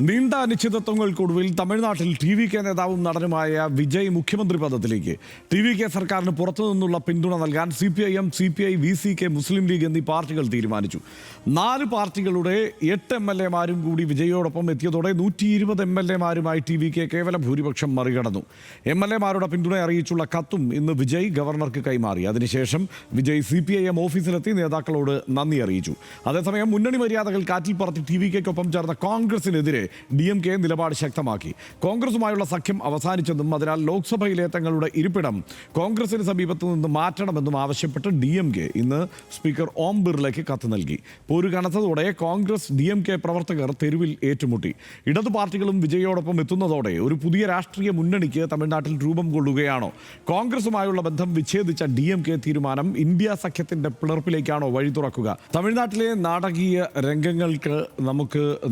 നീണ്ട അനിശ്ചിതത്വങ്ങൾക്കൊടുവിൽ തമിഴ്നാട്ടിൽ ടി.വി.കെ നേതാവും നടനുമായ വിജയ് മുഖ്യമന്ത്രി പദത്തിലേക്ക്. ടി.വി.കെ സർക്കാരിന് പുറത്തുനിന്നുള്ള പിന്തുണ നൽകാൻ CPIM, CPI, VCK, മുസ്ലിം ലീഗ് എന്നീ പാർട്ടികൾ തീരുമാനിച്ചു. 4 പാർട്ടികളുടെ 8 MLA-മാരും കൂടി വിജയോടൊപ്പം എത്തിയതോടെ 120 MLA-മാരുമായി ടി.വി.കെ കേവല ഭൂരിപക്ഷം മറികടന്നു. MLA-മാരുടെ പിന്തുണ അറിയിച്ചുള്ള കത്തും ഇന്ന് വിജയ് ഗവർണർക്ക് കൈമാറി. അതിനുശേഷം വിജയ് CPIM ഓഫീസിലെത്തി നേതാക്കളോട് നന്ദി അറിയിച്ചു. അതേസമയം മുന്നണി മര്യാദകൾ കാറ്റിൽ പറത്തി ടി.വി.കെക്കൊപ്പം ചേർന്ന കോൺഗ്രസിനെതിരെ DMK നിലപാട് ശക്തമാക്കി. കോൺഗ്രസുമായുള്ള സഖ്യം അവസാനിച്ചെന്നും അതിനാൽ ലോക്സഭയിലെ തങ്ങളുടെ ഇരിപ്പിടം കോൺഗ്രസിന് സമീപത്തു നിന്ന് മാറ്റണമെന്നും ആവശ്യപ്പെട്ട് DMK ഇന്ന് സ്പീക്കർ ഓം ബിർളയ്ക്ക് കത്ത് നൽകി. പോരു കനത്തതോടെ കോൺഗ്രസ് DMK പ്രവർത്തകർ തെരുവിൽ ഏറ്റുമുട്ടി. ഇടതു പാർട്ടികളും വിജയോടൊപ്പം എത്തുന്നതോടെ ഒരു പുതിയ രാഷ്ട്രീയ മുന്നണിക്ക് തമിഴ്നാട്ടിൽ രൂപം കൊള്ളുകയാണോ? കോൺഗ്രസുമായുള്ള ബന്ധം വിച്ഛേദിച്ച DMK തീരുമാനം ഇന്ത്യ സഖ്യത്തിന്റെ പിളർപ്പിലേക്കാണോ വഴി തുറക്കുക? തമിഴ്നാട്ടിലെ നാടകീയ രംഗങ്ങൾക്ക്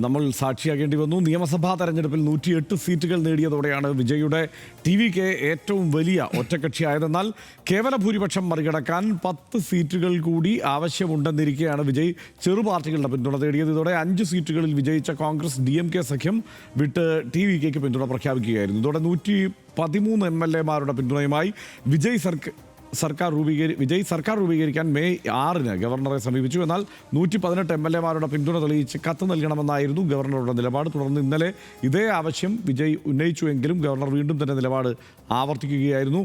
നമ്മൾ സാക്ഷിയാകേണ്ടി വന്നു. നിയമസഭാ തെരഞ്ഞെടുപ്പിൽ 108 സീറ്റുകൾ നേടിയതോടെയാണ് വിജയുടെ ടി.വി.കെ ഏറ്റവും വലിയ ഒറ്റക്കക്ഷിയായതെന്നാൽ കേവല ഭൂരിപക്ഷം മറികടക്കാൻ 10 സീറ്റുകൾ കൂടി ആവശ്യമുണ്ടെന്നിരിക്കെയാണ് വിജയ് ചെറു പാർട്ടികളുടെ പിന്തുണ തേടിയത്. ഇതോടെ 5 സീറ്റുകളിൽ വിജയിച്ച കോൺഗ്രസ് DMK സഖ്യം വിട്ട് ടി.വി.കെക്ക് പിന്തുണ പ്രഖ്യാപിക്കുകയായിരുന്നു. ഇതോടെ 113 MLA-മാരുടെ പിന്തുണയുമായി വിജയ് സർക്കാർ രൂപീകരിക്കാൻ മെയ് 6-ന് ഗവർണറെ സമീപിച്ചു. എന്നാൽ 118 MLA-മാരുടെ പിന്തുണ തെളിയിച്ച് കത്ത് നൽകണമെന്നായിരുന്നു ഗവർണറുടെ നിലപാട്. തുടർന്ന് ഇന്നലെ ഇതേ ആവശ്യം വിജയ് ഉന്നയിച്ചുവെങ്കിലും ഗവർണർ വീണ്ടും തന്നെ നിലപാട് ആവർത്തിക്കുകയായിരുന്നു.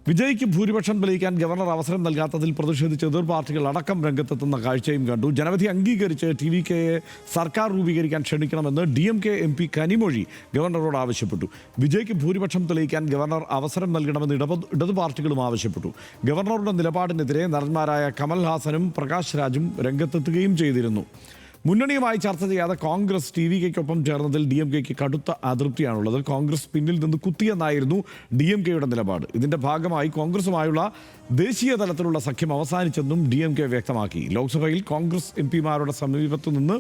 വിജയ്ക്ക് ഭൂരിപക്ഷം തെളിയിക്കാൻ ഗവർണർ അവസരം നൽകാത്തതിൽ പ്രതിഷേധിച്ച് എതിർ പാർട്ടികൾ അടക്കം രംഗത്തെത്തുന്ന കാഴ്ചയും കണ്ടു. ജനവിധി അംഗീകരിച്ച് ടി.വി.കെയെ സർക്കാർ രൂപീകരിക്കാൻ ക്ഷണിക്കണമെന്ന് DMK MP കനിമൊഴി ഗവർണറോട് ആവശ്യപ്പെട്ടു. വിജയ്ക്ക് ഭൂരിപക്ഷം തെളിയിക്കാൻ ഗവർണർ അവസരം നൽകണമെന്ന് ഇടതു പാർട്ടികളും ആവശ്യപ്പെട്ടു. ഗവർണറുടെ നിലപാടിനെതിരെ നടന്മാരായ കമൽഹാസനും പ്രകാശ് രാജും രംഗത്തെത്തുകയും ചെയ്തിരുന്നു. മുന്നണിയുമായി ചർച്ച ചെയ്യാതെ കോൺഗ്രസ് ടി.വി.കെക്കൊപ്പം ചേർന്നതിൽ DMKക്ക് കടുത്ത അതൃപ്തിയാണുള്ളത്. കോൺഗ്രസ് പിന്നിൽ നിന്ന് കുത്തിയെന്നായിരുന്നു DMKയുടെ നിലപാട്. ഇതിന്റെ ഭാഗമായി കോൺഗ്രസുമായുള്ള ദേശീയ തലത്തിലുള്ള സഖ്യം അവസാനിച്ചെന്നും DMK വ്യക്തമാക്കി. ലോക്സഭയിൽ കോൺഗ്രസ് MP-മാരുടെ സമീപത്തു നിന്ന്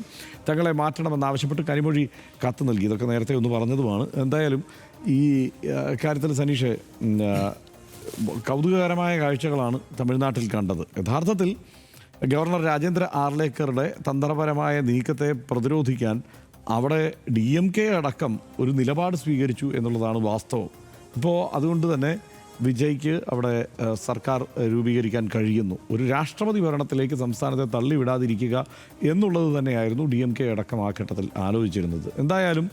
തങ്ങളെ മാറ്റണമെന്നാവശ്യപ്പെട്ട് കനിമൊഴി കത്ത് നൽകി. ഇതൊക്കെ നേരത്തെ ഒന്ന് പറഞ്ഞതുമാണ്. എന്തായാലും ഈ കാര്യത്തിൽ സനീഷ് കൗതുകകരമായ കാഴ്ചകളാണ് തമിഴ്നാട്ടിൽ കണ്ടത്. യഥാർത്ഥത്തിൽ ഗവർണർ രാജേന്ദ്ര ആർലേക്കറുടെ തന്ത്രപരമായ നീക്കത്തെ പ്രതിരോധിക്കാൻ അവിടെ DMK അടക്കം ഒരു നിലപാട് സ്വീകരിച്ചു എന്നുള്ളതാണ് വാസ്തവം. ഇപ്പോൾ അതുകൊണ്ട് തന്നെ വിജയ്ക്ക് അവിടെ സർക്കാർ രൂപീകരിക്കാൻ കഴിയുന്നു. ഒരു രാഷ്ട്രപതി ഭരണത്തിലേക്ക് സംസ്ഥാനത്തെ തള്ളിവിടാതിരിക്കുക എന്നുള്ളത് തന്നെയായിരുന്നു DMK അടക്കം ആ ഘട്ടത്തിൽ ആലോചിച്ചിരുന്നത്. എന്തായാലും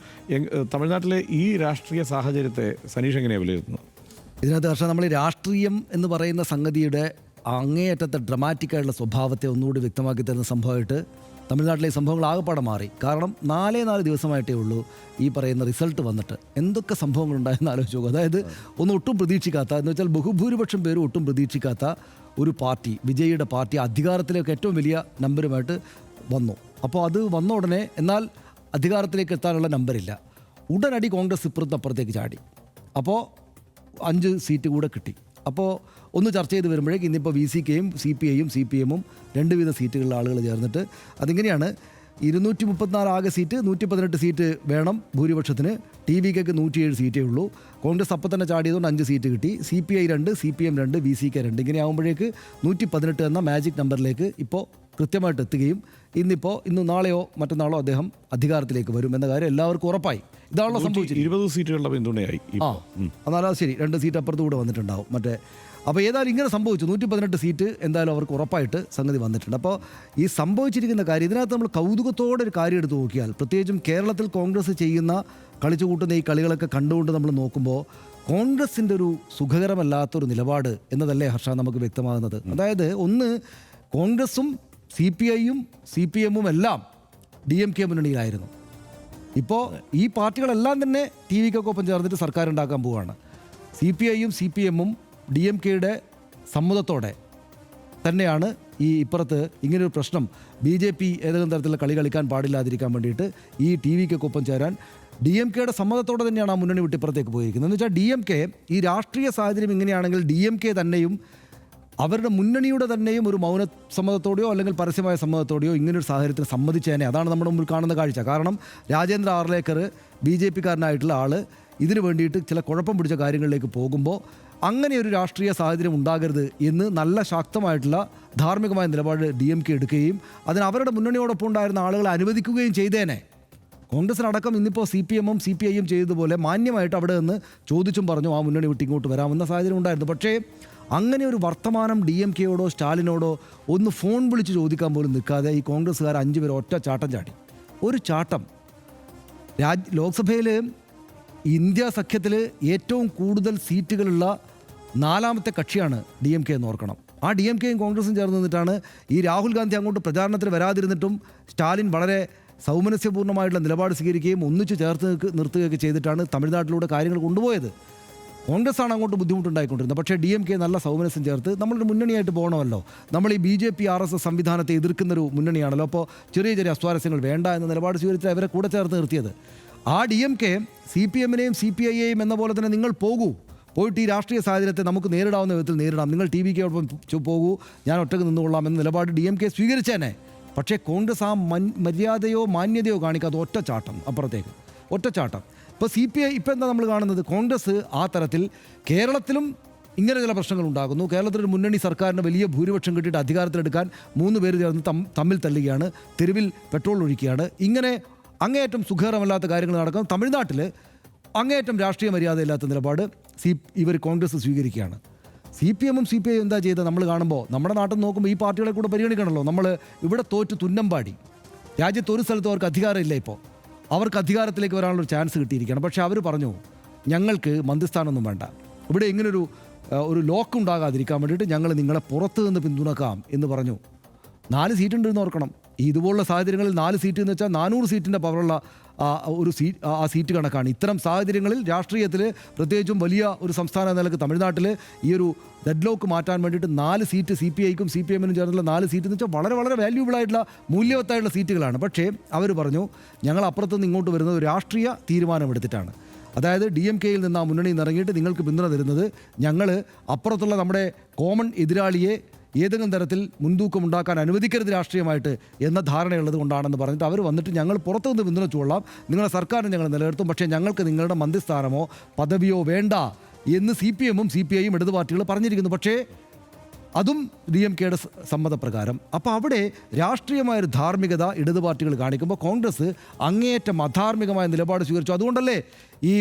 തമിഴ്നാട്ടിലെ ഈ രാഷ്ട്രീയ സാഹചര്യത്തെ സനീഷ് എങ്ങനെയാണ് വിലയിരുത്തുന്നത്? ഇതിനകത്ത് പക്ഷേ നമ്മൾ രാഷ്ട്രീയം എന്ന് പറയുന്ന സംഗതിയുടെ അങ്ങേയറ്റത്തെ ഡ്രമാറ്റിക്കായിട്ടുള്ള സ്വഭാവത്തെ ഒന്നുകൂടി വ്യക്തമാക്കി തരുന്ന സംഭവമായിട്ട് തമിഴ്നാട്ടിലെ സംഭവങ്ങൾ ആകെപ്പാടെ മാറി. കാരണം 4 ദിവസമായിട്ടേ ഉള്ളൂ ഈ പറയുന്ന റിസൾട്ട് വന്നിട്ട് എന്തൊക്കെ സംഭവങ്ങളുണ്ടായെന്ന് ആലോചിച്ച് നോക്കുക. അതായത് ഒട്ടും പ്രതീക്ഷിക്കാത്ത, എന്ന് വെച്ചാൽ ബഹുഭൂരിപക്ഷം പേരും ഒട്ടും പ്രതീക്ഷിക്കാത്ത ഒരു പാർട്ടി, വിജയിയുടെ പാർട്ടി അധികാരത്തിലേക്ക് ഏറ്റവും വലിയ നമ്പറുമായിട്ട് വന്നു. അപ്പോൾ അത് വന്ന ഉടനെ എന്നാൽ അധികാരത്തിലേക്ക് എത്താനുള്ള നമ്പറില്ല. ഉടനടി കോൺഗ്രസ് ഇപ്പുറത്തേക്ക് ചാടി. അപ്പോൾ 5 സീറ്റ് കൂടെ കിട്ടി. അപ്പോൾ ഒന്ന് ചർച്ച ചെയ്ത് വരുമ്പോഴേക്ക് ഇന്നിപ്പോൾ VCKയും CPIയും CPM-ഉം 2 വീതം സീറ്റുകളിലെ ആളുകൾ ചേർന്നിട്ട് അതിങ്ങനെയാണ്. 234 ആകെ സീറ്റ്, 118 സീറ്റ് വേണം ഭൂരിപക്ഷത്തിന്. ടി.വി.കെക്ക് 107 സീറ്റേ ഉള്ളൂ. കോൺഗ്രസ് അപ്പം തന്നെ ചാടിയതുകൊണ്ട് 5 സീറ്റ് കിട്ടി. CPI 2, CPM 2, VCK 2. ഇങ്ങനെ ആകുമ്പോഴേക്ക് 118 എന്ന മാജിക് നമ്പറിലേക്ക് ഇപ്പോൾ കൃത്യമായിട്ട് എത്തുകയും ഇന്ന് നാളെയോ മറ്റന്നാളോ അദ്ദേഹം അധികാരത്തിലേക്ക് വരും എന്ന കാര്യം എല്ലാവർക്കും ഉറപ്പായി. ഇതാണല്ലോ സംഭവിച്ചത്. 20 സീറ്റുകളുടെ പിന്തുണയായി. എന്നാലും ശരി, 2 സീറ്റ് അപ്പുറത്ത് കൂടെ വന്നിട്ടുണ്ടാവും മറ്റേ. അപ്പോൾ ഏതായാലും ഇങ്ങനെ സംഭവിച്ചു. 118 സീറ്റ് എന്തായാലും അവർക്ക് ഉറപ്പായിട്ട് സംഗതി വന്നിട്ടുണ്ട്. അപ്പോൾ ഈ സംഭവിച്ചിരിക്കുന്ന കാര്യം, ഇതിനകത്ത് നമ്മൾ കൗതുകത്തോടെ ഒരു കാര്യം എടുത്ത് നോക്കിയാൽ, പ്രത്യേകിച്ചും കേരളത്തിൽ കോൺഗ്രസ് ചെയ്യുന്ന കളിച്ചു കൂട്ടുന്ന ഈ കളികളൊക്കെ കണ്ടുകൊണ്ട് നമ്മൾ നോക്കുമ്പോൾ കോൺഗ്രസിൻ്റെ ഒരു സുഖകരമല്ലാത്തൊരു നിലപാട് എന്നതല്ലേ ഹർഷ നമുക്ക് വ്യക്തമാകുന്നത്. അതായത് ഒന്ന്, കോൺഗ്രസും CPIയും CPM-ഉം എല്ലാം DMK മുന്നണിയിലായിരുന്നു. ഇപ്പോൾ ഈ പാർട്ടികളെല്ലാം തന്നെ ടി.വി.കെക്കൊപ്പം ചേർന്നിട്ട് സർക്കാർ ഉണ്ടാക്കാൻ പോവുകയാണ്. CPIയും CPM-ഉം DMKയുടെ സമ്മതത്തോടെ തന്നെയാണ് ഈ ഇപ്പുറത്ത് ഇങ്ങനൊരു പ്രശ്നം BJP ഏതെങ്കിലും തരത്തിലുള്ള കളി കളിക്കാൻ പാടില്ലാതിരിക്കാൻ വേണ്ടിയിട്ട് ഈ ടി.വി.കെക്കൊപ്പം ചേരാൻ DMKയുടെ സമ്മതത്തോടെ തന്നെയാണ് ആ മുന്നണി വിട്ട് ഇപ്പുറത്തേക്ക് പോയിരിക്കുന്നത്. എന്ന് വെച്ചാൽ DMK ഈ രാഷ്ട്രീയ സാഹചര്യം ഇങ്ങനെയാണെങ്കിൽ DMK തന്നെയും അവരുടെ മുന്നണിയുടെ തന്നെയും ഒരു മൗന സമ്മതത്തോടെയോ അല്ലെങ്കിൽ പരസ്യമായ സമ്മതത്തോടെയോ ഇങ്ങനൊരു സാഹചര്യത്തിന് സമ്മതിച്ചേനെ. അതാണ് നമ്മുടെ മുമ്പിൽ കാണുന്ന കാഴ്ച. കാരണം രാജേന്ദ്ര ആർലേക്കർ BJP-കാരനായിട്ടുള്ള ആൾ ഇതിനു വേണ്ടിയിട്ട് ചില കുഴപ്പം പിടിച്ച കാര്യങ്ങളിലേക്ക് പോകുമ്പോൾ അങ്ങനെ ഒരു രാഷ്ട്രീയ സാഹചര്യം ഉണ്ടാകരുത് എന്ന് നല്ല ശക്തമായിട്ടുള്ള ധാർമ്മികമായ നിലപാട് DMK എടുക്കുകയും അതിന് അവരുടെ മുന്നണിയോടൊപ്പം ഉണ്ടായിരുന്ന ആളുകളെ അനുവദിക്കുകയും ചെയ്തേനെ. കോൺഗ്രസിനടക്കം ഇന്നിപ്പോൾ CPM-ഉം CPI-യും ചെയ്തതുപോലെ മാന്യമായിട്ട് അവിടെ നിന്ന് ചോദിച്ചും പറഞ്ഞു ആ മുന്നണി വിട്ട് ഇങ്ങോട്ട് വരാമെന്ന സാഹചര്യം ഉണ്ടായിരുന്നു. പക്ഷേ അങ്ങനെ ഒരു വർത്തമാനം DMK-യോടോ സ്റ്റാലിനോടോ ഒന്ന് ഫോൺ വിളിച്ച് ചോദിക്കാൻ പോലും നിൽക്കാതെ ഈ കോൺഗ്രസ്സുകാർ 5 പേർ ഒറ്റ ചാട്ടം ചാടി. ഒരു ചാട്ടം. ലോക്സഭയിൽ ഇന്ത്യ സഖ്യത്തിൽ ഏറ്റവും കൂടുതൽ സീറ്റുകളുള്ള 4ാമത്തെ കക്ഷിയാണ് DMK എന്ന് ഓർക്കണം. ആ DMK-യും കോൺഗ്രസും ചേർന്ന് നിന്നിട്ടാണ് ഈ രാഹുൽ ഗാന്ധി അങ്ങോട്ട് പ്രചാരണത്തിന് വരാതിരുന്നിട്ടും സ്റ്റാലിൻ വളരെ സൗമനസ്യപൂർണ്ണമായിട്ടുള്ള നിലപാട് സ്വീകരിക്കുകയും ഒന്നിച്ച് ചേർത്ത് നിർത്തുകയൊക്കെ ചെയ്തിട്ടാണ് തമിഴ്നാട്ടിലൂടെ കാര്യങ്ങൾ കൊണ്ടുപോയത്. കോൺഗ്രസ്സാണ് അങ്ങോട്ട് ബുദ്ധിമുട്ടുണ്ടായിക്കൊണ്ടിരുന്നത്. പക്ഷേ DMK നല്ല സൗമനസ്യം ചേർത്ത് നമ്മളൊരു മുന്നണിയായിട്ട് പോകണമല്ലോ. നമ്മൾ ഈ BJP RSS സംവിധാനത്തെ എതിർക്കുന്നൊരു മുന്നണിയാണല്ലോ. അപ്പോൾ ചെറിയ ചെറിയ അസ്വാരസ്യങ്ങൾ വേണ്ട എന്ന നിലപാട് സ്വീകരിച്ച് അവരെ കൂടെ ചേർത്ത് നിർത്തിയത്. ആ DMK CPM-നെയും CPI-യെയും എന്ന പോലെ തന്നെ നിങ്ങൾ പോയിട്ട് ഈ രാഷ്ട്രീയ സാഹചര്യത്തെ നമുക്ക് നേരിടാവുന്ന വിധത്തിൽ നേരിടാം, നിങ്ങൾ TVK-യോടൊപ്പം പോകൂ, ഞാൻ ഒറ്റക്ക് നിന്നുകൊള്ളാം എന്ന നിലപാട് DMK സ്വീകരിച്ചേനെ. പക്ഷേ കോൺഗ്രസ് ആ മര്യാദയോ മാന്യതയോ കാണിക്കാതെ ഒറ്റച്ചാട്ടം അപ്പുറത്തേക്ക് ഒറ്റച്ചാട്ടം. ഇപ്പോൾ CPI ഇപ്പോൾ എന്താ നമ്മൾ കാണുന്നത്? കോൺഗ്രസ് ആ തരത്തിൽ കേരളത്തിലും ഇങ്ങനെ ചില പ്രശ്നങ്ങൾ ഉണ്ടാകുന്നു. കേരളത്തിലൊരു മുന്നണി സർക്കാരിന് വലിയ ഭൂരിപക്ഷം കിട്ടിയിട്ട് അധികാരത്തിലെടുക്കാൻ 3 പേര് ചേർന്ന് തമ്മിൽ തല്ലുകയാണ്, തെരുവിൽ പെട്രോൾ ഒഴിക്കുകയാണ്. ഇങ്ങനെ അങ്ങേയറ്റം സുഖകരമല്ലാത്ത കാര്യങ്ങൾ നടക്കും. തമിഴ്നാട്ടിൽ അങ്ങേയറ്റം രാഷ്ട്രീയ മര്യാദയില്ലാത്ത നിലപാട് ഇവർ കോൺഗ്രസ് സ്വീകരിക്കുകയാണ്. CPM-ഉം CPI-യും എന്താ ചെയ്തത് നമ്മൾ കാണുമ്പോൾ നമ്മുടെ നാട്ടിൽ നോക്കുമ്പോൾ ഈ പാർട്ടികളെ കൂടെ പരിഗണിക്കണമല്ലോ. നമ്മൾ ഇവിടെ തോറ്റ് തുന്നമ്പാടി. രാജ്യത്ത് ഒരു സ്ഥലത്തും അവർക്ക് അധികാരമില്ല. ഇപ്പോൾ അവർക്ക് അധികാരത്തിലേക്ക് വരാനുള്ളൊരു ചാൻസ് കിട്ടിയിരിക്കുകയാണ്. പക്ഷേ അവർ പറഞ്ഞു ഞങ്ങൾക്ക് മന്ത്രിസ്ഥാനമൊന്നും വേണ്ട, ഇവിടെ ഇങ്ങനൊരു ലോക്ക് ഉണ്ടാകാതിരിക്കാൻ വേണ്ടിയിട്ട് ഞങ്ങൾ നിങ്ങളെ പുറത്ത് നിന്ന് പിന്തുണക്കാം എന്ന് പറഞ്ഞു. 4 സീറ്റുണ്ടെന്ന് ഓർക്കണം. ഇതുപോലുള്ള സാഹചര്യങ്ങളിൽ 4 സീറ്റ് എന്ന് വെച്ചാൽ 400 സീറ്റിൻ്റെ പവറുള്ള ആ സീറ്റ് കണക്കാണ്. ഇത്തരം സാഹചര്യങ്ങളിൽ രാഷ്ട്രീയത്തിൽ പ്രത്യേകിച്ചും വലിയ ഒരു സംസ്ഥാന നിലക്ക് തമിഴ്നാട്ടിൽ ഈ ഒരു ഡെഡ് ലോക്ക് മാറ്റാൻ വേണ്ടിയിട്ട് 4 സീറ്റ് CPI-ക്കും CPM-നും ചേർന്നുള്ള 4 സീറ്റ് എന്ന് വെച്ചാൽ വളരെ വളരെ വാല്യൂബിളായിട്ടുള്ള മൂല്യവത്തായിട്ടുള്ള സീറ്റുകളാണ്. പക്ഷേ അവർ പറഞ്ഞു ഞങ്ങൾ അപ്പുറത്തുനിന്ന് ഇങ്ങോട്ട് വരുന്നത് രാഷ്ട്രീയ തീരുമാനമെടുത്തിട്ടാണ്. അതായത് DMK-യിൽ നിന്ന് ആ മുന്നണിയിൽ നിന്ന് ഇറങ്ങിയിട്ട് നിങ്ങൾക്ക് പിന്തുണ തരുന്നത് ഞങ്ങൾ അപ്പുറത്തുള്ള നമ്മുടെ കോമൺ എതിരാളിയെ ഏതെങ്കിലും തരത്തിൽ മുൻതൂക്കം ഉണ്ടാക്കാൻ അനുവദിക്കരുത് രാഷ്ട്രീയമായിട്ട് എന്ന ധാരണയുള്ളത് കൊണ്ടാണെന്ന് പറഞ്ഞിട്ട് അവർ വന്നിട്ട് ഞങ്ങൾ പുറത്തുനിന്ന് പിന്തുണച്ചുകൊള്ളാം, നിങ്ങളുടെ സർക്കാരിനെ ഞങ്ങൾ നിലനിർത്തും, പക്ഷേ ഞങ്ങൾക്ക് നിങ്ങളുടെ മന്ത്രിസ്ഥാനമോ പദവിയോ വേണ്ട എന്ന് CPM-ഉം CPI-യും ഇടതു പാർട്ടികൾ പറഞ്ഞിരിക്കുന്നു. പക്ഷേ അതും DMK-യുടെ സമ്മതപ്രകാരം. അപ്പോൾ അവിടെ രാഷ്ട്രീയമായൊരു ധാർമ്മികത ഇടതു പാർട്ടികൾ കാണിക്കുമ്പോൾ കോൺഗ്രസ് അങ്ങേയറ്റം അധാർമികമായ നിലപാട് സ്വീകരിച്ചു. അതുകൊണ്ടല്ലേ ഈ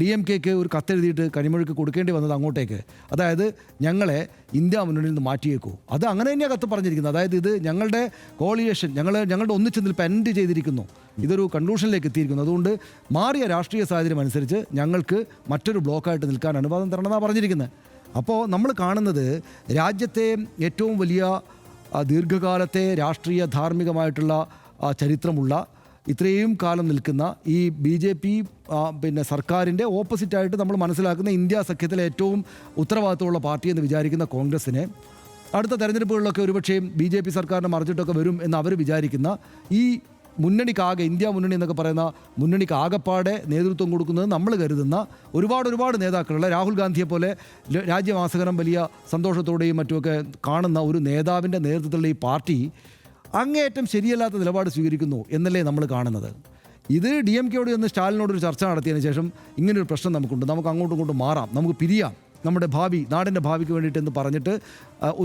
DMK-ക്ക് ഒരു കത്തെഴുതിയിട്ട് കനിമൊഴിക്ക് കൊടുക്കേണ്ടി വന്നത് അങ്ങോട്ടേക്ക്. അതായത് ഞങ്ങളെ ഇന്ത്യ മുന്നണിയിൽ നിന്ന് മാറ്റിയേക്കൂ. അത് അങ്ങനെ തന്നെയാണ് കത്ത് പറഞ്ഞിരിക്കുന്നത്. അതായത് ഇത് ഞങ്ങളുടെ കോളിയേഷൻ ഞങ്ങളുടെ ഒന്നിച്ച് നിൽപ്പ് എൻഡ് ചെയ്തിരിക്കുന്നു, ഇതൊരു കൺക്ലൂഷനിലേക്ക് എത്തിയിരിക്കുന്നു. അതുകൊണ്ട് മാറിയ രാഷ്ട്രീയ സാഹചര്യം അനുസരിച്ച് ഞങ്ങൾക്ക് മറ്റൊരു ബ്ലോക്കായിട്ട് നിൽക്കാൻ അനുവാദം തരണമെന്നാണ് പറഞ്ഞിരിക്കുന്നത്. അപ്പോൾ നമ്മൾ കാണുന്നത് രാജ്യത്തെ ഏറ്റവും വലിയ ദീർഘകാലത്തെ രാഷ്ട്രീയ ധാർമ്മികമായിട്ടുള്ള ചരിത്രമുള്ള ഇത്രയും കാലം നിൽക്കുന്ന ഈ BJP സർക്കാരിൻ്റെ ഓപ്പോസിറ്റായിട്ട് നമ്മൾ മനസ്സിലാക്കുന്ന ഇന്ത്യ സഖ്യത്തിലെ ഏറ്റവും ഉത്തരവാദിത്തമുള്ള പാർട്ടി എന്ന് വിചാരിക്കുന്ന കോൺഗ്രസ്സിനെ അടുത്ത തെരഞ്ഞെടുപ്പുകളിലൊക്കെ ഒരുപക്ഷേ BJP സർക്കാരിനെ മറിച്ചിട്ടൊക്കെ വരും എന്ന് അവർ വിചാരിക്കുന്ന ഈ മുന്നണിക്കാകെ ഇന്ത്യ മുന്നണി എന്നൊക്കെ പറയുന്ന മുന്നണിക്ക് ആകപ്പാടെ നേതൃത്വം കൊടുക്കുന്നത് നമ്മൾ കരുതുന്ന ഒരുപാട് നേതാക്കളുള്ള രാഹുൽ ഗാന്ധിയെ പോലെ രാജ്യമാസകരം വലിയ സന്തോഷത്തോടെയും മറ്റുമൊക്കെ കാണുന്ന ഒരു നേതാവിൻ്റെ നേതൃത്വത്തിലുള്ള ഈ പാർട്ടി അങ്ങേയറ്റം ശരിയല്ലാത്ത നിലപാട് സ്വീകരിക്കുന്നു എന്നല്ലേ നമ്മൾ കാണുന്നത്. ഇത് DMK-യോട് ചെന്ന് സ്റ്റാലിനോടൊരു ചർച്ച നടത്തിയതിന് ശേഷം ഇങ്ങനൊരു പ്രശ്നം നമുക്കുണ്ട്, നമുക്ക് അങ്ങോട്ടും ഇങ്ങോട്ടും മാറാം, നമുക്ക് പിരിയാം, നമ്മുടെ ഭാവി നാടിൻ്റെ ഭാവിക്ക് വേണ്ടിയിട്ട് എന്ന് പറഞ്ഞിട്ട്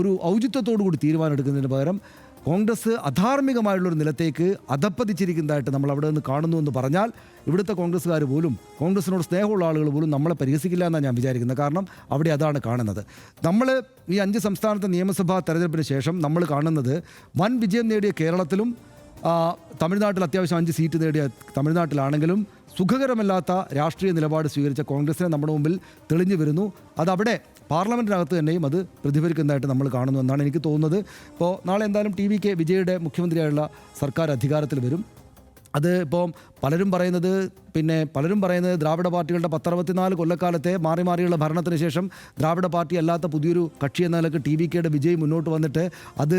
ഒരു ഔചിത്യത്തോടു കൂടി തീരുമാനം എടുക്കുന്നതിന് പകരം കോൺഗ്രസ് അധാർമികമായുള്ളൊരു നിലത്തേക്ക് അധപ്പതിച്ചിരിക്കുന്നതായിട്ട് നമ്മൾ അവിടെ നിന്ന് കാണുന്നു എന്ന് പറഞ്ഞാൽ ഇവിടുത്തെ കോൺഗ്രസ്സുകാർ പോലും കോൺഗ്രസിനോട് സ്നേഹമുള്ള ആളുകൾ പോലും നമ്മളെ പരിഹസിക്കില്ല എന്നാണ് ഞാൻ വിചാരിക്കുന്നത്. കാരണം അവിടെ അതാണ് കാണുന്നത്. നമ്മൾ ഈ 5 സംസ്ഥാനത്തെ നിയമസഭാ തെരഞ്ഞെടുപ്പിന് ശേഷം നമ്മൾ കാണുന്നത് വൻ വിജയം നേടിയ കേരളത്തിലും തമിഴ്നാട്ടിൽ അത്യാവശ്യം 5 സീറ്റ് നേടിയ തമിഴ്നാട്ടിലാണെങ്കിലും സുഖകരമല്ലാത്ത രാഷ്ട്രീയ നിലപാട് സ്വീകരിച്ച കോൺഗ്രസിനെ നമ്മുടെ മുമ്പിൽ തെളിഞ്ഞു വരുന്നു. അതവിടെ പാർലമെൻറ്റിനകത്ത് തന്നെയും അത് പ്രതിഫലിക്കുന്നതായിട്ട് നമ്മൾ കാണുന്നു എന്നാണ് എനിക്ക് തോന്നുന്നത്. ഇപ്പോൾ നാളെ എന്തായാലും TVK വിജയുടെ മുഖ്യമന്ത്രിയായുള്ള സർക്കാർ അധികാരത്തിൽ വരും. അത് ഇപ്പോൾ പലരും പറയുന്നത് ദ്രാവിഡ പാർട്ടികളുടെ 10-64 കൊല്ലക്കാലത്തെ മാറിയുള്ള ഭരണത്തിന് ശേഷം ദ്രാവിഡ പാർട്ടി അല്ലാത്ത പുതിയൊരു കക്ഷി എന്ന നിലക്ക് TVK-യുടെ വിജയ് മുന്നോട്ട് വന്നിട്ട് അത്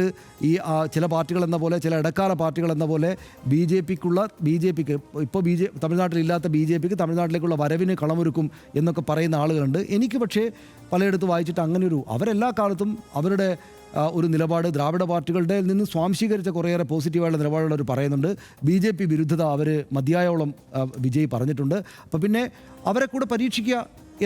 ഈ ചില പാർട്ടികൾ എന്ന പോലെ ചില ഇടക്കാല പാർട്ടികൾ എന്ന പോലെ BJPക്ക് ഇപ്പോൾ തമിഴ്നാട്ടിലില്ലാത്ത BJPക്ക് തമിഴ്നാട്ടിലേക്കുള്ള വരവിന് കളമൊരുക്കും എന്നൊക്കെ പറയുന്ന ആളുകളുണ്ട്. എനിക്ക് പക്ഷേ പലയിടത്ത് വായിച്ചിട്ട് അങ്ങനെയൊരു അവരെല്ലാ കാലത്തും അവരുടെ ഒരു നിലപാട് ദ്രാവിഡ പാർട്ടികളുടെ നിന്ന് സ്വാംശീകരിച്ച കുറേയേറെ പോസിറ്റീവായുള്ള നിലപാടുകൾ അവർ പറയുന്നുണ്ട്. BJP വിരുദ്ധത അവർ മതിയായോളം വിജയ് പറഞ്ഞിട്ടുണ്ട്. അപ്പോൾ പിന്നെ അവരെ കൂടെ പരീക്ഷിക്കുക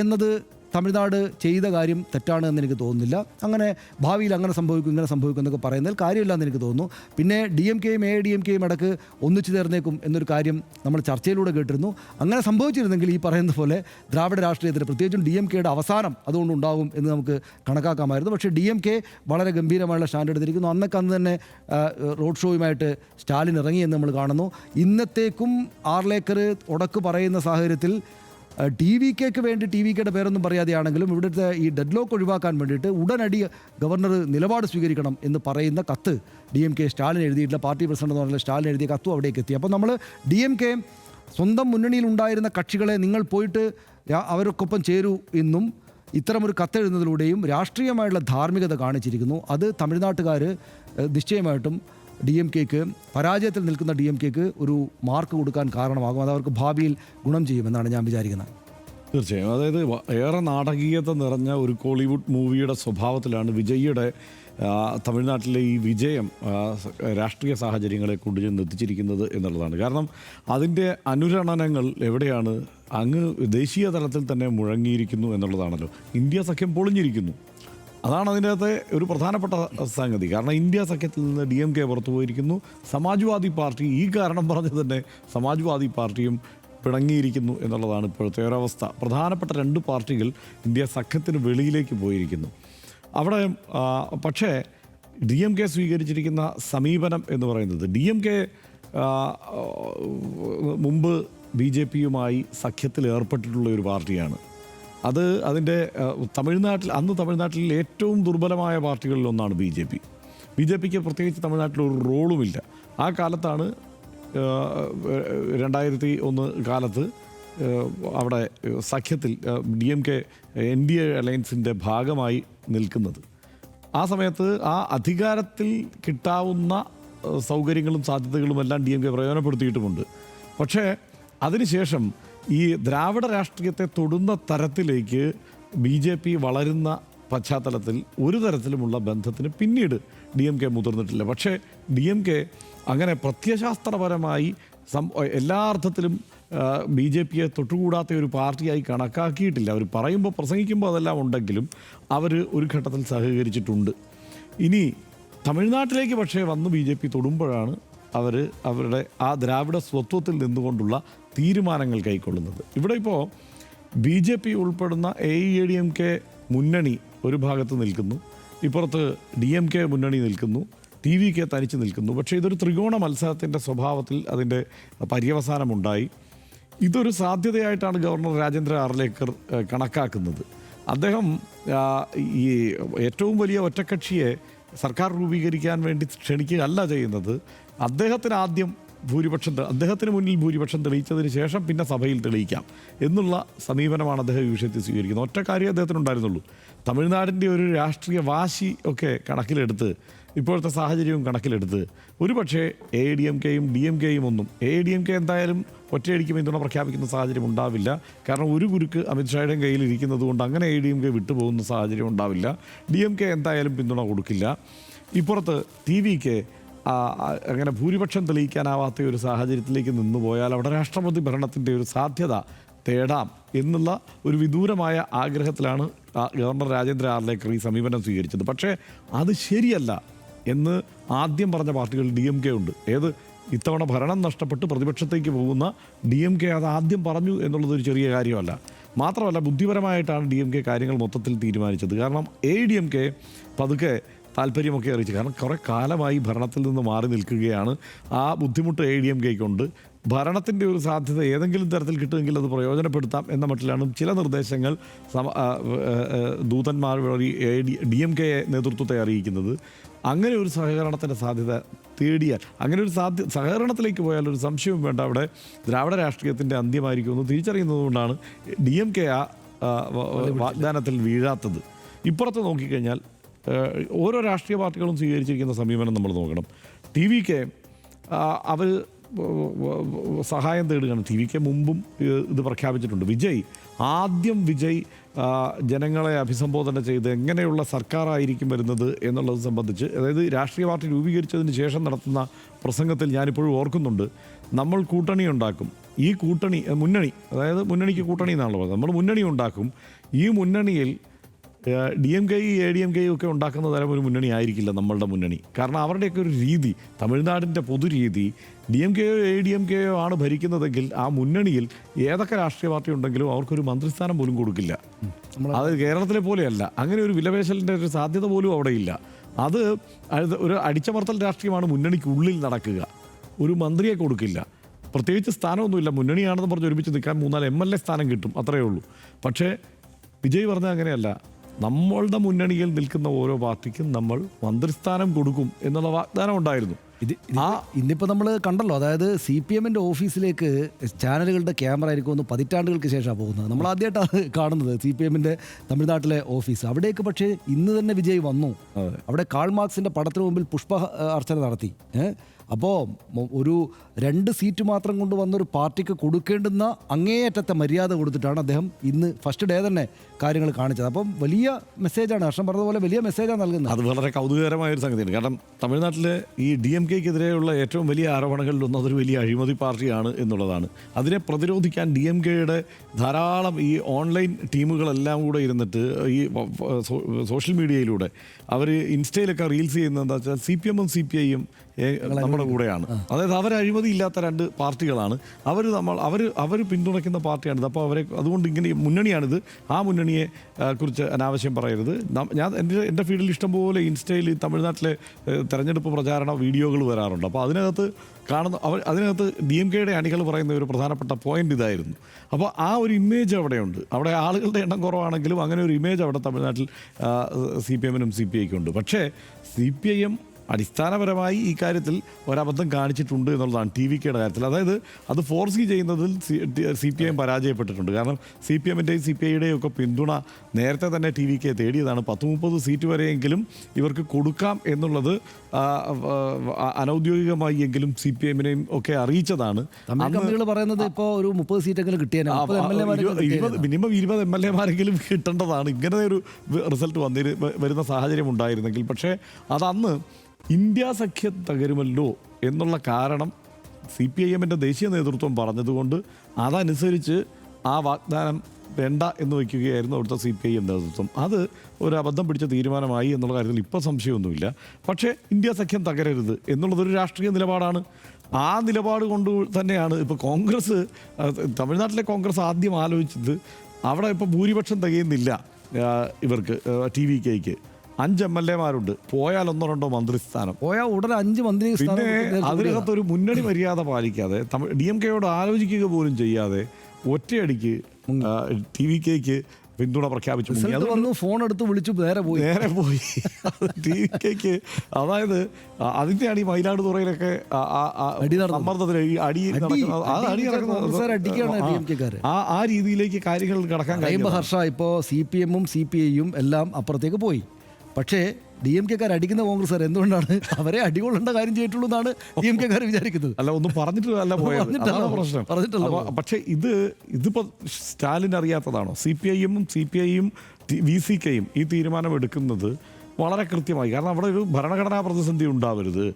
എന്നത് തമിഴ്നാട് ചെയ്ത കാര്യം തെറ്റാണ് എന്ന് എനിക്ക് തോന്നുന്നില്ല. അങ്ങനെ ഭാവിയിൽ അങ്ങനെ സംഭവിക്കും ഇങ്ങനെ സംഭവിക്കും എന്നൊക്കെ പറയുന്നതിൽ കാര്യമില്ലെന്ന് എനിക്ക് തോന്നുന്നു. പിന്നെ DMKയും AIDMKയും ഇടയ്ക്ക് ഒന്നിച്ചു ചേർന്നേക്കും എന്നൊരു കാര്യം നമ്മൾ ചർച്ചയിലൂടെ കേട്ടിരുന്നു. അങ്ങനെ സംഭവിച്ചിരുന്നെങ്കിൽ ഈ പറയുന്ന പോലെ ദ്രാവിഡ രാഷ്ട്രീയത്തിൽ പ്രത്യേകിച്ചും DMKയുടെ അവസാനം അതുകൊണ്ട് ഉണ്ടാകും എന്ന് നമുക്ക് കണക്കാക്കാമായിരുന്നു. പക്ഷേ DMK വളരെ ഗംഭീരമായുള്ള സ്റ്റാൻഡ് എടുത്തിരിക്കുന്നു. അന്ന് തന്നെ റോഡ് ഷോയുമായിട്ട് സ്റ്റാലിൻ ഇറങ്ങി എന്ന് നമ്മൾ കാണുന്നു. ഇന്നത്തേക്കും ആർലേക്കർ ഉടക്ക് പറയുന്ന സാഹചര്യത്തിൽ TVKക്ക് വേണ്ടി TVKയുടെ പേരൊന്നും പറയാതെയാണെങ്കിലും ഇവിടുത്തെ ഈ ഡെഡ് ലോക്ക് ഒഴിവാക്കാൻ വേണ്ടിയിട്ട് ഉടനടി ഗവർണർ നിലപാട് സ്വീകരിക്കണം എന്ന് പറയുന്ന കത്ത് DMK സ്റ്റാലിൻ എഴുതിയിട്ടില്ല. പാർട്ടി പ്രസിഡന്റ് എന്ന് പറഞ്ഞാൽ സ്റ്റാലിൻ എഴുതിയ കത്തും അവിടേക്ക് എത്തി. അപ്പോൾ നമ്മൾ DMK സ്വന്തം മുന്നണിയിൽ ഉണ്ടായിരുന്ന കക്ഷികളെ നിങ്ങൾ പോയിട്ട് അവർക്കൊപ്പം ചേരൂ എന്നും ഇത്തരമൊരു കത്തെഴുതുന്നതിലൂടെയും രാഷ്ട്രീയമായുള്ള ധാർമ്മികത കാണിച്ചിരിക്കുന്നു. അത് തമിഴ്നാട്ടുകാർ നിശ്ചയമായിട്ടും DMKക്ക് പരാജയത്തിൽ നിൽക്കുന്ന DMKക്ക് ഒരു മാർക്ക് കൊടുക്കാൻ കാരണമാകും. അത് അവർക്ക് ഭാവിയിൽ ഗുണം ചെയ്യുമെന്നാണ് ഞാൻ വിചാരിക്കുന്നത്. തീർച്ചയായും. അതായത് ഏറെ നാടകീയത നിറഞ്ഞ ഒരു കോളിവുഡ് മൂവിയുടെ സ്വഭാവത്തിലാണ് വിജയിയുടെ തമിഴ്നാട്ടിലെ ഈ വിജയം രാഷ്ട്രീയ സാഹചര്യങ്ങളെ കൊണ്ടുചെന്ന് എത്തിച്ചിരിക്കുന്നത് എന്നുള്ളതാണ്. കാരണം അതിൻ്റെ അനുരണനങ്ങൾ എവിടെയാണ് അങ്ങ് ദേശീയ തലത്തിൽ തന്നെ മുഴങ്ങിയിരിക്കുന്നു എന്നുള്ളതാണല്ലോ. ഇന്ത്യ സഖ്യം പൊളിഞ്ഞിരിക്കുന്നു. അതാണ് അതിൻ്റെ അകത്തെ ഒരു പ്രധാനപ്പെട്ട സംഗതി. കാരണം ഇന്ത്യ സഖ്യത്തിൽ നിന്ന് DMK പുറത്തു പോയിരിക്കുന്നു. സമാജ്വാദി പാർട്ടി ഈ കാരണം പറഞ്ഞ് തന്നെ സമാജ്വാദി പാർട്ടിയും പിണങ്ങിയിരിക്കുന്നു എന്നുള്ളതാണ് ഇപ്പോഴത്തെ ഒരവസ്ഥ. പ്രധാനപ്പെട്ട 2 പാർട്ടികൾ ഇന്ത്യ സഖ്യത്തിന് വെളിയിലേക്ക് പോയിരിക്കുന്നു. അവിടെ പക്ഷേ DMK സ്വീകരിച്ചിരിക്കുന്ന സമീപനം എന്ന് പറയുന്നത് DMK മുമ്പ് BJPയുമായി സഖ്യത്തിൽ ഏർപ്പെട്ടിട്ടുള്ള ഒരു പാർട്ടിയാണ്. അത് അതിൻ്റെ തമിഴ്നാട്ടിൽ ഏറ്റവും ദുർബലമായ പാർട്ടികളിലൊന്നാണ് BJPക്ക് പ്രത്യേകിച്ച് തമിഴ്നാട്ടിൽ ഒരു റോളുമില്ല. ആ കാലത്താണ് 2001 കാലത്ത് അവിടെ സഖ്യത്തിൽ DMK NDA അലയൻസിൻ്റെ ഭാഗമായി നിൽക്കുന്നത്. ആ സമയത്ത് ആ അധികാരത്തിൽ കിട്ടാവുന്ന സൗകര്യങ്ങളും സാധ്യതകളുമെല്ലാം DMK പ്രയോജനപ്പെടുത്തിയിട്ടുമുണ്ട്. പക്ഷേ അതിനുശേഷം ഈ ദ്രാവിഡ രാഷ്ട്രീയത്തെ തൊടുന്ന തരത്തിലേക്ക് BJP വളരുന്ന പശ്ചാത്തലത്തിൽ ഒരു തരത്തിലുമുള്ള ബന്ധത്തിന് പിന്നീട് DMK മുതിർന്നിട്ടില്ല. പക്ഷേ DMK അങ്ങനെ പ്രത്യയശാസ്ത്രപരമായി എല്ലാ അർത്ഥത്തിലും BJPയെ തൊട്ടുകൂടാത്ത ഒരു പാർട്ടിയായി കണക്കാക്കിയിട്ടില്ല. അവർ പ്രസംഗിക്കുമ്പോൾ അതെല്ലാം ഉണ്ടെങ്കിലും അവർ ഒരു ഘട്ടത്തിൽ സഹകരിച്ചിട്ടുണ്ട്. ഇനി തമിഴ്നാട്ടിലേക്ക് പക്ഷേ വന്ന് BJP തൊടുമ്പോഴാണ് അവരുടെ ആ ദ്രാവിഡ സ്വത്വത്തിൽ നിന്നുകൊണ്ടുള്ള തീരുമാനങ്ങൾ കൈക്കൊള്ളുന്നത്. ഇവിടെ ഇപ്പോൾ BJP ഉൾപ്പെടുന്ന AIADMK മുന്നണി ഒരു ഭാഗത്ത് നിൽക്കുന്നു, ഇപ്പുറത്ത് DMK മുന്നണി നിൽക്കുന്നു, TVK തനിച്ച് നിൽക്കുന്നു. പക്ഷേ ഇതൊരു ത്രികോണ മത്സരത്തിൻ്റെ സ്വഭാവത്തിൽ അതിൻ്റെ പര്യവസാനമുണ്ടായി. ഇതൊരു സാധ്യതയായിട്ടാണ് ഗവർണർ രാജേന്ദ്ര ആർലേക്കർ കണക്കാക്കുന്നത്. അദ്ദേഹം ഈ ഏറ്റവും വലിയ ഒറ്റക്കക്ഷിയെ സർക്കാർ രൂപീകരിക്കാൻ വേണ്ടി ക്ഷണിക്കുകയല്ല ചെയ്യുന്നത്. അദ്ദേഹത്തിന് മുന്നിൽ ഭൂരിപക്ഷം തെളിയിച്ചതിന് ശേഷം പിന്നെ സഭയിൽ തെളിയിക്കാം എന്നുള്ള സമീപനമാണ് അദ്ദേഹം ഈ വിഷയത്തിൽ സ്വീകരിക്കുന്നത്. ഒറ്റ കാര്യം അദ്ദേഹത്തിനുണ്ടായിരുന്നുള്ളൂ. തമിഴ്നാടിൻ്റെ ഒരു രാഷ്ട്രീയ വാശി ഒക്കെ കണക്കിലെടുത്ത് ഇപ്പോഴത്തെ സാഹചര്യവും കണക്കിലെടുത്ത് ഒരു പക്ഷേ AIADMKയും DMKയും AIADMK എന്തായാലും ഒറ്റയടിക്ക് പിന്തുണ പ്രഖ്യാപിക്കുന്ന സാഹചര്യം ഉണ്ടാവില്ല. കാരണം ഒരു കുരുക്ക് അമിത്ഷായുടെയും കയ്യിൽ ഇരിക്കുന്നത് കൊണ്ട് അങ്ങനെ AIADMK വിട്ടുപോകുന്ന സാഹചര്യം ഉണ്ടാവില്ല. DMK എന്തായാലും പിന്തുണ കൊടുക്കില്ല. ഇപ്പുറത്ത് TVK അങ്ങനെ ഭൂരിപക്ഷം തെളിയിക്കാനാവാത്ത ഒരു സാഹചര്യത്തിലേക്ക് നിന്നുപോയാൽ അവിടെ രാഷ്ട്രപതി ഭരണത്തിൻ്റെ ഒരു സാധ്യത തേടാം എന്നുള്ള ഒരു വിദൂരമായ ആഗ്രഹത്തിലാണ് ഗവർണർ രാജേന്ദ്ര ആർലേക്കർ ഈ സമീപനം സ്വീകരിച്ചത്. പക്ഷേ അത് ശരിയല്ല എന്ന് ആദ്യം പറഞ്ഞ പാർട്ടികൾ DMK ഉണ്ട്. ഇത്തവണ ഭരണം നഷ്ടപ്പെട്ട് പ്രതിപക്ഷത്തേക്ക് പോകുന്ന DMK അത് ആദ്യം പറഞ്ഞു എന്നുള്ളതൊരു ചെറിയ കാര്യമല്ല. മാത്രമല്ല ബുദ്ധിപരമായിട്ടാണ് DMK കാര്യങ്ങൾ മൊത്തത്തിൽ തീരുമാനിച്ചത്. കാരണം AIADMK പതുക്കെ താല്പര്യമൊക്കെ അറിയിച്ചു. കാരണം കുറേ കാലമായി ഭരണത്തിൽ നിന്ന് മാറി നിൽക്കുകയാണ്. ആ ബുദ്ധിമുട്ട് AIADMKക്കുണ്ട്. ഭരണത്തിൻ്റെ ഒരു സാധ്യത ഏതെങ്കിലും തരത്തിൽ കിട്ടുമെങ്കിൽ അത് പ്രയോജനപ്പെടുത്താം എന്ന മട്ടിലാണ് ചില നിർദ്ദേശങ്ങൾ ദൂതന്മാർ വഴി DMK നേതൃത്വത്തെ അറിയിക്കുന്നത്. അങ്ങനെ ഒരു സഹകരണത്തിൻ്റെ സാധ്യത തേടിയാൽ, അങ്ങനെ ഒരു സഹകരണത്തിലേക്ക് പോയാൽ ഒരു സംശയവും വേണ്ട, അവിടെ ദ്രാവിഡ രാഷ്ട്രീയത്തിൻ്റെ അന്ത്യമായിരിക്കുമെന്ന് തിരിച്ചറിയുന്നതുകൊണ്ടാണ് DMK ആ വാഗ്ദാനത്തിൽ വീഴാത്തത്. ഇപ്പുറത്ത് നോക്കിക്കഴിഞ്ഞാൽ ഓരോ രാഷ്ട്രീയ പാർട്ടികളും സ്വീകരിച്ചിരിക്കുന്ന സമീപനം നമ്മൾ നോക്കണം. TVK അവർ സഹായം തേടുകയാണ്. ടി വിക്ക് മുമ്പും ഇത് പ്രഖ്യാപിച്ചിട്ടുണ്ട്. വിജയ് ജനങ്ങളെ അഭിസംബോധന ചെയ്ത് എങ്ങനെയുള്ള സർക്കാരായിരിക്കും വരുന്നത് എന്നുള്ളത് സംബന്ധിച്ച്, അതായത് രാഷ്ട്രീയ പാർട്ടി രൂപീകരിച്ചതിന് ശേഷം നടത്തുന്ന പ്രസംഗത്തിൽ ഞാനിപ്പോഴും ഓർക്കുന്നുണ്ട്, നമ്മൾ കൂട്ടണി ഉണ്ടാക്കും, ഈ കൂട്ടണി അതായത് മുന്നണിക്ക് കൂട്ടണി എന്നാണല്ലോ പറയുന്നത്, നമ്മൾ മുന്നണി ഉണ്ടാക്കും, ഈ മുന്നണിയിൽ DMK ADMK ഒക്കെ ഉണ്ടാക്കുന്ന തരം ഒരു മുന്നണി ആയിരിക്കില്ല നമ്മളുടെ മുന്നണി. കാരണം അവരുടെയൊക്കെ ഒരു രീതി, തമിഴ്നാടിൻ്റെ പൊതുരീതി, DMK ADMK ആണ് ഭരിക്കുന്നതെങ്കിൽ ആ മുന്നണിയിൽ ഏതൊക്കെ രാഷ്ട്രീയ പാർട്ടി ഉണ്ടെങ്കിലും അവർക്കൊരു മന്ത്രിസ്ഥാനം പോലും കൊടുക്കില്ല. അത് കേരളത്തിലെ പോലെയല്ല. അങ്ങനെ ഒരു വിലപേശലിൻ്റെ ഒരു സാധ്യത പോലും അവിടെ ഇല്ല. അത് ഒരു അടിച്ചമർത്തൽ രാഷ്ട്രീയമാണ് മുന്നണിക്കുള്ളിൽ നടക്കുക. ഒരു മന്ത്രിയെ കൊടുക്കില്ല, പ്രത്യേകിച്ച് സ്ഥാനമൊന്നുമില്ല. മുന്നണിയാണെന്ന് പറഞ്ഞ് ഒരുമിച്ച് നിൽക്കാൻ 3-4 MLA സ്ഥാനം കിട്ടും, അത്രയേ ഉള്ളൂ. പക്ഷേ വിജയ് പറഞ്ഞത് അങ്ങനെയല്ല. നമ്മളുടെ മുന്നണിയിൽ നിൽക്കുന്ന ഓരോ പാർട്ടിക്കും നമ്മൾ മന്ത്രിസ്ഥാനം കൊടുക്കും എന്നുള്ള വാഗ്ദാനം ഉണ്ടായിരുന്നു. ഇന്നിപ്പോൾ നമ്മൾ കണ്ടല്ലോ, അതായത് CPM-ൻ്റെ ഓഫീസിലേക്ക് ചാനലുകളുടെ ക്യാമറ ആയിരിക്കും പതിറ്റാണ്ടുകൾക്ക് ശേഷമാണ് പോകുന്നത്. നമ്മൾ ആദ്യമായിട്ടാണ് കാണുന്നത് CPM-ൻ്റെ തമിഴ്നാട്ടിലെ ഓഫീസ്. അവിടേക്ക് പക്ഷേ ഇന്ന് തന്നെ വിജയ് വന്നു. അവിടെ കാൾ മാർക്സിൻ്റെ പടത്തിന് മുമ്പിൽ പുഷ്പ അർച്ചന നടത്തി. അപ്പോൾ ഒരു 2 സീറ്റ് മാത്രം കൊണ്ട് വന്നൊരു പാർട്ടിക്ക് കൊടുക്കേണ്ടുന്ന അങ്ങേയറ്റത്തെ മര്യാദ കൊടുത്തിട്ടാണ് അദ്ദേഹം ഇന്ന് ഫസ്റ്റ് ഡേ തന്നെ കാര്യങ്ങൾ കാണിച്ചത്. അപ്പം വലിയ മെസ്സേജാണ്, ഹർഷൻ പറഞ്ഞതുപോലെ വലിയ മെസ്സേജാണ് നൽകുന്നത്. അത് വളരെ കൗതുകകരമായ ഒരു സംഗതിയാണ്. കാരണം തമിഴ്നാട്ടിലെ ഈ DMK-ക്കെതിരെയുള്ള ഏറ്റവും വലിയ ആരോപണങ്ങളിലൊന്നും അതൊരു വലിയ അഴിമതി പാർട്ടിയാണ് എന്നുള്ളതാണ്. അതിനെ പ്രതിരോധിക്കാൻ DMK-യുടെ ധാരാളം ഈ ഓൺലൈൻ ടീമുകളെല്ലാം കൂടെ ഇരുന്നിട്ട് ഈ സോഷ്യൽ മീഡിയയിലൂടെ അവർ ഇൻസ്റ്റയിലൊക്കെ റീൽസ് ചെയ്യുന്നത് എന്താ വെച്ചാൽ CPM-ഉം CPI-യും നമ്മുടെ കൂടെയാണ്. അതായത് അവർ അഴിമതി ഇല്ലാത്ത 2 പാർട്ടികളാണ്. അവർ പിന്തുണയ്ക്കുന്ന പാർട്ടിയാണിത്. അപ്പോൾ അതുകൊണ്ട് ഇങ്ങനെ മുന്നണിയാണിത്, ആ മുന്നണിയെ കുറിച്ച് അനാവശ്യം പറയരുത്. ഞാൻ എൻ്റെ ഫീൽഡിൽ ഇഷ്ടംപോലെ ഇൻസ്റ്റയിൽ തമിഴ്നാട്ടിലെ തെരഞ്ഞെടുപ്പ് പ്രചാരണ വീഡിയോകൾ വരാറുണ്ട്. അപ്പോൾ അതിനകത്ത് DMK-യുടെ അണികൾ പറയുന്ന ഒരു പ്രധാനപ്പെട്ട പോയിന്റ് ഇതായിരുന്നു. അപ്പോൾ ആ ഒരു ഇമേജ് അവിടെയുണ്ട്. അവിടെ ആളുകളുടെ എണ്ണം കുറവാണെങ്കിലും അങ്ങനെ ഒരു ഇമേജ് അവിടെ തമിഴ്നാട്ടിൽ CPM-നും CPI-ക്കും ഉണ്ട്. പക്ഷേ CPIM അടിസ്ഥാനപരമായി ഈ കാര്യത്തിൽ ഒരബദ്ധം കാണിച്ചിട്ടുണ്ട് എന്നുള്ളതാണ് TVK-യുടെ കാര്യത്തിൽ. അതായത് അത് ഫോർസ് ചെയ്യുന്നതിൽ CPIM പരാജയപ്പെട്ടിട്ടുണ്ട്. കാരണം CPM-ൻ്റെയും CPI-യുടെയും ഒക്കെ പിന്തുണ നേരത്തെ തന്നെ TVK തേടിയതാണ്. 10-30 സീറ്റ് വരെയെങ്കിലും ഇവർക്ക് കൊടുക്കാം എന്നുള്ളത് അനൗദ്യോഗികമായി എങ്കിലും CPM-നെയും ഒക്കെ അറിയിച്ചതാണ്. പറയുന്നത് ഇപ്പോൾ ഒരു 30 സീറ്റെങ്കിലും കിട്ടിയാൽ മിനിമം 20 MLA-മാരെങ്കിലും കിട്ടേണ്ടതാണ്. ഇങ്ങനെ ഒരു റിസൾട്ട് വരുന്ന സാഹചര്യം ഉണ്ടായിരുന്നെങ്കിൽ. പക്ഷേ അതന്ന് ഇന്ത്യ സഖ്യം തകരുമല്ലോ എന്നുള്ള കാരണം CPIM-ൻ്റെ ദേശീയ നേതൃത്വം പറഞ്ഞതുകൊണ്ട് അതനുസരിച്ച് ആ വാഗ്ദാനം വേണ്ട എന്ന് വയ്ക്കുകയായിരുന്നു അവിടുത്തെ CPIM നേതൃത്വം. അത് ഒരു അബദ്ധം പിടിച്ച തീരുമാനമായി എന്നുള്ള കാര്യത്തിൽ ഇപ്പോൾ സംശയമൊന്നുമില്ല. പക്ഷേ ഇന്ത്യ സഖ്യം തകരരുത് എന്നുള്ളതൊരു രാഷ്ട്രീയ നിലപാടാണ്. ആ നിലപാട് കൊണ്ട് തന്നെയാണ് ഇപ്പോൾ തമിഴ്നാട്ടിലെ കോൺഗ്രസ് ആദ്യം ആലോചിച്ചത്. അവിടെ ഇപ്പോൾ ഭൂരിപക്ഷം തികയുന്നില്ല ഇവർക്ക് TVK-ക്ക്. 5 MLA-മാരുണ്ട്, പോയാൽ 1-2 മന്ത്രിസ്ഥാനം, പോയാൽ ഉടനെ 5 മന്ത്രി. പിന്നെ അതിനകത്തൊരു മുന്നണി മര്യാദ പാലിക്കാതെ DMK-യോട് ആലോചിക്കുക പോലും ചെയ്യാതെ ഒറ്റയടിക്ക് TVK-ക്ക് പിന്തുണ പ്രഖ്യാപിച്ചു. ഫോൺ എടുത്ത് വിളിച്ചു നേരെ പോയി TVK-ക്ക്. അതായത് അതിൻ്റെയാണ് ഈ മയിലാടുതുറയിലൊക്കെ സമ്മർദ്ദത്തിൽ ആ രീതിയിലേക്ക് കാര്യങ്ങൾ കടക്കാൻ കഴിയും. ഹർഷ ഇപ്പോൾ CPM-ഉം CPI-യും എല്ലാം അപ്പുറത്തേക്ക് പോയി. പക്ഷേ DMK-ക്കാർ അടിക്കുന്ന കോൺഗ്രസ്സുകാർ എന്തുകൊണ്ടാണ് അവരെ അടികൊള്ളേണ്ട കാര്യം ചെയ്തിട്ടുള്ളൂ എന്നാണ് DMK-ക്കാർ വിചാരിക്കുന്നത്. അല്ല, ഒന്നും പറഞ്ഞിട്ടല്ല പോയത്, പ്രശ്നം. പക്ഷേ ഇതിപ്പോൾ സ്റ്റാലിൻ അറിയാത്തതാണോ? CPIM-ഉം CPI-യും VC-യും ഈ തീരുമാനം എടുക്കുന്നത് വളരെ കൃത്യമായി. കാരണം അവിടെ ഒരു ഭരണഘടനാ പ്രതിസന്ധി ഉണ്ടാവരുത്,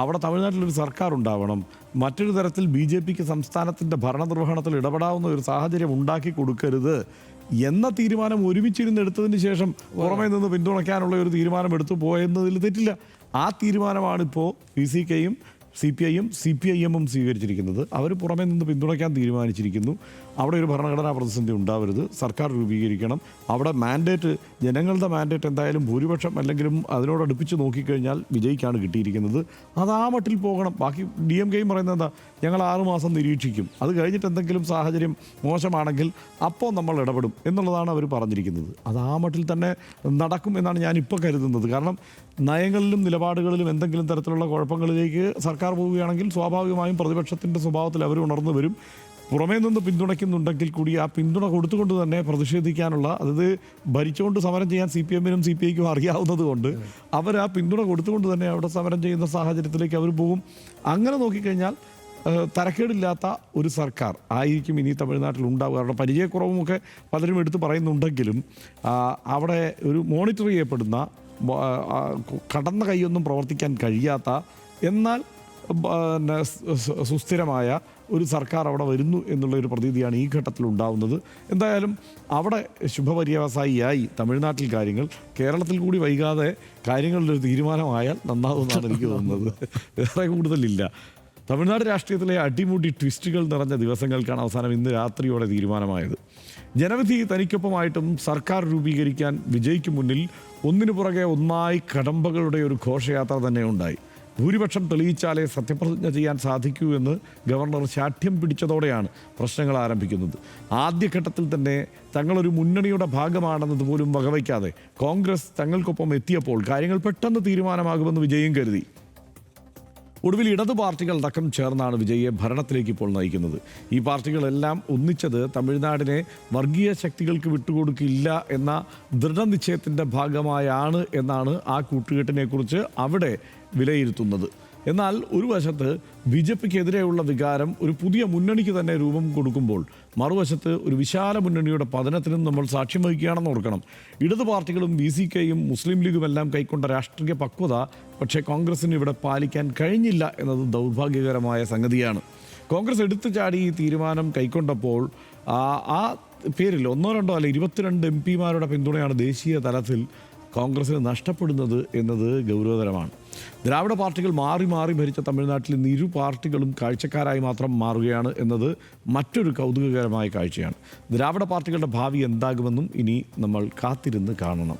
അവിടെ തമിഴ്നാട്ടിലൊരു സർക്കാർ ഉണ്ടാവണം, മറ്റൊരു തരത്തിൽ BJP-ക്ക് സംസ്ഥാനത്തിൻ്റെ ഭരണനിർവഹണത്തിൽ ഇടപെടാവുന്ന ഒരു സാഹചര്യം ഉണ്ടാക്കി കൊടുക്കരുത് എന്ന തീരുമാനം ഒരുമിച്ചിരുന്ന് എടുത്തതിന് ശേഷം പുറമേ നിന്ന് പിന്തുണയ്ക്കാനുള്ള ഒരു തീരുമാനം എടുത്തു പോയെന്നതിൽ തെറ്റില്ല. ആ തീരുമാനമാണിപ്പോൾ VC-യും CPI-യും CPIM-ഉം സ്വീകരിച്ചിരിക്കുന്നത്. അവർ പുറമേ നിന്ന് പിന്തുണയ്ക്കാൻ തീരുമാനിച്ചിരിക്കുന്നു. അവിടെ ഒരു ഭരണഘടനാ പ്രതിസന്ധി ഉണ്ടാവരുത്, സർക്കാർ രൂപീകരിക്കണം. അവിടെ ജനങ്ങളുടെ മാൻഡേറ്റ് എന്തായാലും ഭൂരിപക്ഷം അല്ലെങ്കിലും അതിനോടടുപ്പിച്ച് നോക്കിക്കഴിഞ്ഞാൽ വിജയിക്കാണ് കിട്ടിയിരിക്കുന്നത്. അത് ആ മട്ടിൽ പോകണം. ബാക്കി DMK-യും പറയുന്നത് എന്താ, ഞങ്ങൾ 6 മാസം നിരീക്ഷിക്കും, അത് കഴിഞ്ഞിട്ട് എന്തെങ്കിലും സാഹചര്യം മോശമാണെങ്കിൽ അപ്പോൾ നമ്മൾ ഇടപെടും എന്നുള്ളതാണ് അവർ പറഞ്ഞിരിക്കുന്നത്. അത് ആ മട്ടിൽ തന്നെ നടക്കും എന്നാണ് ഞാനിപ്പോൾ കരുതുന്നത്. കാരണം നയങ്ങളിലും നിലപാടുകളിലും എന്തെങ്കിലും തരത്തിലുള്ള കുഴപ്പങ്ങളിലേക്ക് സർക്കാർ പോവുകയാണെങ്കിൽ സ്വാഭാവികമായും പ്രതിപക്ഷത്തിൻ്റെ സ്വഭാവത്തിൽ അവർ ഉണർന്നു വരും. പുറമേ നിന്ന് പിന്തുണയ്ക്കുന്നുണ്ടെങ്കിൽ കൂടി ആ പിന്തുണ കൊടുത്തുകൊണ്ട് തന്നെ പ്രതിഷേധിക്കാനുള്ള, അതായത് ഭരിച്ചുകൊണ്ട് സമരം ചെയ്യാൻ CPM-നും CPI-ക്കും അറിയാവുന്നത് കൊണ്ട് അവർ ആ പിന്തുണ കൊടുത്തുകൊണ്ട് തന്നെ അവിടെ സമരം ചെയ്യുന്ന സാഹചര്യത്തിലേക്ക് അവർ പോകും. അങ്ങനെ നോക്കിക്കഴിഞ്ഞാൽ തരക്കേടില്ലാത്ത ഒരു സർക്കാർ ആയിരിക്കും ഇനി തമിഴ്നാട്ടിൽ ഉണ്ടാവുക. അവരുടെ പരിചയക്കുറവുമൊക്കെ പലരും എടുത്ത് പറയുന്നുണ്ടെങ്കിലും അവിടെ ഒരു മോണിറ്റർ ചെയ്യപ്പെടുന്ന കടന്ന കൈയൊന്നും പ്രവർത്തിക്കാൻ കഴിയാത്ത എന്നാൽ സുസ്ഥിരമായ ഒരു സർക്കാർ അവിടെ വരുന്നു എന്നുള്ള ഒരു പ്രതീതിയാണ് ഈ ഘട്ടത്തിൽ ഉണ്ടാവുന്നത്. എന്തായാലും അവിടെ ശുഭപര്യവസായിയായി തമിഴ്നാട്ടിൽ കാര്യങ്ങൾ, കേരളത്തിൽ കൂടി വൈകാതെ കാര്യങ്ങളിലൊരു തീരുമാനമായാൽ നന്നാവുമെന്നാണ് എനിക്ക് തോന്നുന്നത്. വേറെ കൂടുതലില്ല. തമിഴ്നാട് രാഷ്ട്രീയത്തിലെ അടിമുടി ട്വിസ്റ്റുകൾ നിറഞ്ഞ ദിവസങ്ങൾക്കാണ് അവസാനം ഇന്ന് രാത്രിയോടെ തീരുമാനമായത്. ജനവിധി തനിക്കൊപ്പമായിട്ടും സർക്കാർ രൂപീകരിക്കാൻ വിജയ്ക്ക് മുന്നിൽ ഒന്നിനു പുറകെ ഒന്നായി കടമ്പകളുടെ ഒരു ഘോഷയാത്ര തന്നെ ഉണ്ടായി. ഭൂരിപക്ഷം തെളിയിച്ചാലേ സത്യപ്രതിജ്ഞ ചെയ്യാൻ സാധിക്കൂ എന്ന് ഗവർണർ ശാഠ്യം പിടിച്ചതോടെയാണ് പ്രശ്നങ്ങൾ ആരംഭിക്കുന്നത്. ആദ്യഘട്ടത്തിൽ തന്നെ തങ്ങളൊരു മുന്നണിയുടെ ഭാഗമാണെന്നത് പോലും വകവയ്ക്കാതെ കോൺഗ്രസ് തങ്ങൾക്കൊപ്പം എത്തിയപ്പോൾ കാര്യങ്ങൾ പെട്ടെന്ന് തീരുമാനമാകുമെന്ന് വിജയും കരുതി. ഒടുവിൽ ഇടതു പാർട്ടികൾ അടക്കം ചേർന്നാണ് വിജയെ ഭരണത്തിലേക്ക് ഇപ്പോൾ നയിക്കുന്നത്. ഈ പാർട്ടികളെല്ലാം ഒന്നിച്ചത് തമിഴ്നാടിനെ വർഗീയ ശക്തികൾക്ക് വിട്ടുകൊടുക്കില്ല എന്ന ദൃഢനിശ്ചയത്തിൻ്റെ ഭാഗമായാണ് എന്നാണ് ആ കൂട്ടുകെട്ടിനെക്കുറിച്ച് അവിടെ വിലയിരുത്തുന്നത്. എന്നാൽ ഒരു വശത്ത് ബി ജെ പിക്കെതിരെയുള്ള വികാരം ഒരു പുതിയ മുന്നണിക്ക് തന്നെ രൂപം കൊടുക്കുമ്പോൾ മറുവശത്ത് ഒരു വിശാല മുന്നണിയുടെ പതനത്തിനും നമ്മൾ സാക്ഷ്യം വഹിക്കുകയാണെന്ന് ഓർക്കണം. ഇടതു പാർട്ടികളും VCKയും മുസ്ലിം ലീഗുമെല്ലാം കൈക്കൊണ്ട രാഷ്ട്രീയ പക്വത പക്ഷേ കോൺഗ്രസിന് ഇവിടെ പാലിക്കാൻ കഴിഞ്ഞില്ല എന്നത് ദൗർഭാഗ്യകരമായ സംഗതിയാണ്. കോൺഗ്രസ് എടുത്തു ചാടി ഈ തീരുമാനം കൈക്കൊണ്ടപ്പോൾ ആ പേരിൽ 1-2 അല്ല 22 MP-മാരുടെ പിന്തുണയാണ് ദേശീയ തലത്തിൽ കോൺഗ്രസിന് നഷ്ടപ്പെടുന്നത് എന്നത് ഗൗരവതരമാണ്. ദ്രാവിഡ പാർട്ടികൾ മാറി മാറി ഭരിച്ച തമിഴ്നാട്ടിൽ ഇന്ന് ഇരു പാർട്ടികളും കാഴ്ചക്കാരായി മാത്രം മാറുകയാണ് എന്നത് മറ്റൊരു കൗതുകകരമായ കാഴ്ചയാണ്. ദ്രാവിഡ പാർട്ടികളുടെ ഭാവി എന്താകുമെന്നും ഇനി നമ്മൾ കാത്തിരുന്ന് കാണണം.